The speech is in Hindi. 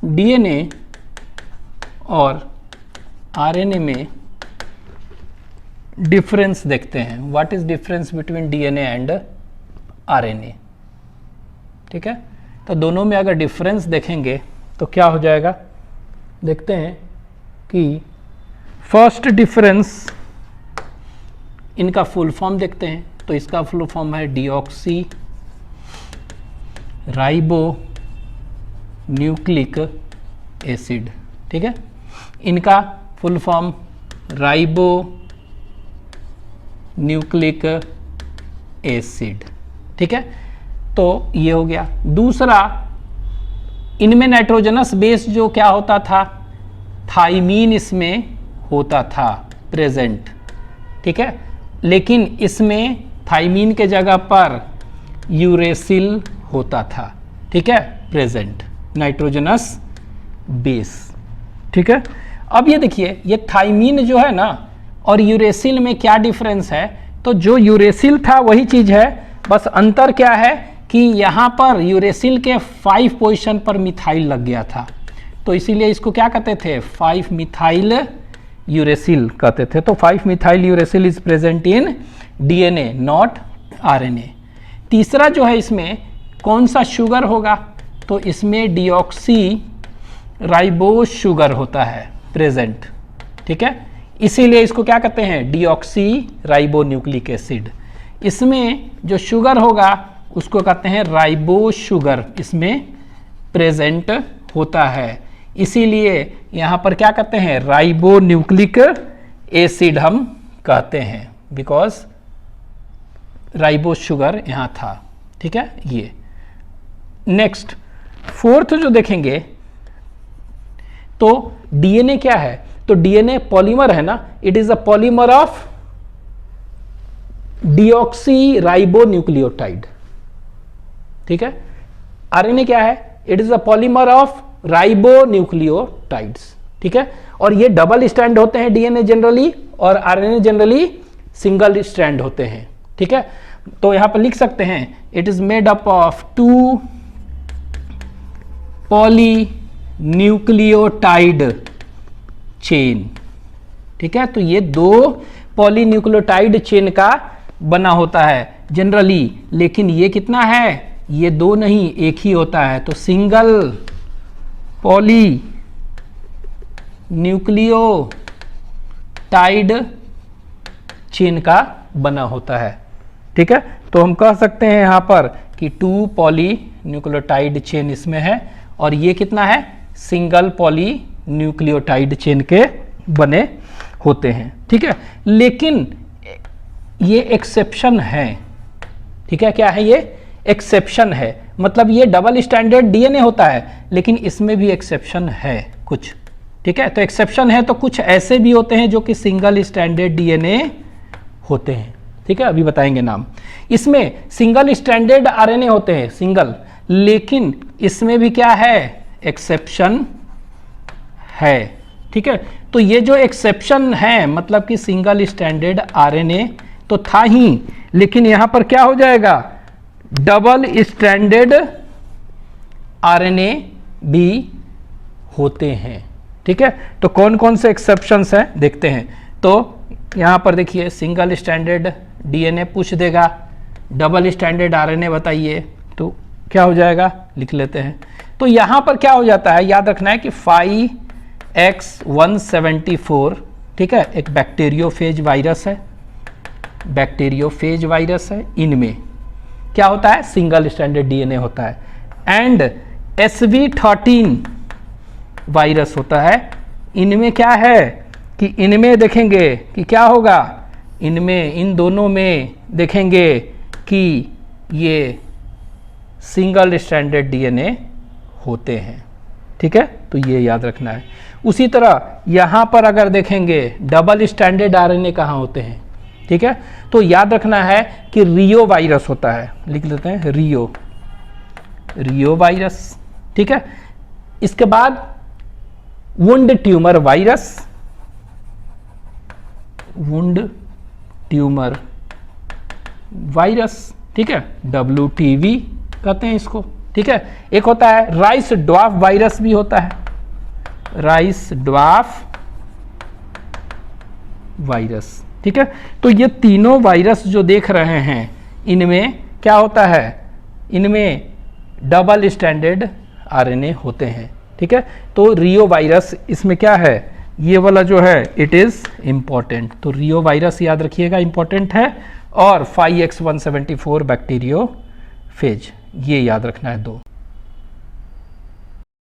डीएनए और आरएनए में डिफरेंस देखते हैं। What is difference between DNA and RNA. ठीक है, तो दोनों में अगर डिफरेंस देखेंगे तो क्या हो जाएगा, देखते हैं कि फर्स्ट डिफरेंस, इनका फुल फॉर्म देखते हैं। तो इसका फुल फॉर्म है डीऑक्सी राइबो न्यूक्लिक एसिड। ठीक है, इनका full form ribo nucleic acid. ठीक है, तो ये हो गया। दूसरा, इनमें नाइट्रोजनस बेस जो क्या होता था, थाइमीन इसमें होता था प्रेजेंट। ठीक है, लेकिन इसमें थाइमीन के जगह पर यूरेसिल होता था। ठीक है, प्रेजेंट नाइट्रोजनस बेस। ठीक है, अब ये देखिए, ये थाइमीन जो है ना और यूरेसिल में क्या डिफरेंस है, तो जो यूरेसिल था वही चीज है, बस अंतर क्या है कि यहाँ पर यूरेसिल के 5 पोजीशन पर मिथाइल लग गया था, तो इसीलिए इसको क्या कहते थे, 5 मिथाइल यूरेसिल कहते थे। तो 5 methyl uracil is present in DNA not RNA. तीसरा जो है, इसमें कौन सा शुगर होगा, तो इसमें डीऑक्सी राइबोज शुगर होता है प्रेजेंट। ठीक है, इसीलिए इसको क्या कहते हैं, डीऑक्सी राइबो न्यूक्लिक एसिड। इसमें जो शुगर होगा उसको कहते हैं राइबोज शुगर, इसमें प्रेजेंट होता है, इसीलिए यहाँ पर क्या कहते हैं, राइबो न्यूक्लिक एसिड हम कहते हैं, बिकॉज राइबोज शुगर यहाँ था। ठीक है, ये नेक्स्ट फोर्थ जो देखेंगे, तो डीएनए क्या है, तो डीएनए पॉलीमर है ना, it is a polymer of deoxy ribo nucleotide. ठीक है, आरएनए क्या है, it is a polymer of ribo nucleotides. ठीक है, और ये डबल स्ट्रैंड होते हैं डीएनए जनरली, और आरएनए जनरली सिंगल स्ट्रैंड होते हैं। ठीक है, तो यहां पर लिख सकते हैं it is made up of 2 poly nucleotide chain. ठीक है, तो ये 2 पॉलीन्यूक्लियोटाइड चेन का बना होता है जनरली, लेकिन ये कितना है, ये 2 नहीं, एक ही होता है, तो सिंगल पॉली न्यूक्लियोटाइड चेन का बना होता है। ठीक है, तो हम कह सकते हैं यहां पर कि 2 पॉली न्यूक्लियोटाइड चेन इसमें है, और ये कितना है, सिंगल पॉली न्यूक्लियोटाइड चेन के बने होते हैं। ठीक है, लेकिन ये एक्सेप्शन है। ठीक है, क्या है, ये एक्सेप्शन है, मतलब ये डबल स्टैंडर्ड डीएनए होता है, लेकिन इसमें भी एक्सेप्शन है कुछ। ठीक है, तो एक्सेप्शन है, तो कुछ ऐसे भी होते हैं जो कि सिंगल स्टैंडर्ड डीएनए होते हैं। ठीक है, अभी बताएंगे नाम। इसमें सिंगल स्टैंडर्ड आरएनए होते हैं, सिंगल, लेकिन इसमें भी क्या है, एक्सेप्शन है। ठीक है, तो ये जो एक्सेप्शन है, मतलब कि सिंगल स्टैंडर्ड आरएनए तो था ही, लेकिन यहां पर क्या हो जाएगा, डबल स्ट्रैंडेड आरएनए भी होते हैं। ठीक है, तो कौन कौन से एक्सेप्शंस हैं देखते हैं। तो यहां पर देखिए, सिंगल स्टैंडर्ड डीएनए पूछ देगा, डबल स्टैंडर्ड आरएनए बताइए, तो क्या हो जाएगा, लिख लेते हैं। तो यहां पर क्या हो जाता है, याद रखना है कि 5X174, ठीक है, एक बैक्टीरियोफेज वायरस है, बैक्टीरियोफेज वायरस है, इनमें क्या होता है, सिंगल स्टैंडर्ड डीएनए होता है। एंड SV13 वायरस होता है, इनमें क्या है कि इनमें देखेंगे कि क्या होगा, इनमें, इन दोनों में देखेंगे कि ये सिंगल स्टैंडर्ड डीएनए होते हैं। ठीक है, तो ये याद रखना है। उसी तरह यहां पर अगर देखेंगे डबल स्टैंडर्ड आरएनए कहाँ होते हैं। ठीक है, तो याद रखना है कि रियो वायरस होता है, लिख लेते हैं रियो वायरस। ठीक है, इसके बाद wound tumour virus, wound tumour virus, ठीक है, WTV कहते हैं इसको। ठीक है। एक होता है राइस ड्वार्फ वायरस भी होता है, राइस ड्वार्फ वायरस, ठीक है। तो ये तीनों वायरस जो देख रहे हैं इनमें क्या होता है, इनमें डबल स्टैंडर्ड आरएनए होते हैं, ठीक है। तो रियो वायरस इसमें क्या है, ये वाला जो है इट इज इंपॉर्टेंट, तो रियो वायरस याद रखिएगा इंपॉर्टेंट है, और 5X174 बैक्टीरियोफेज ये याद रखना है 2।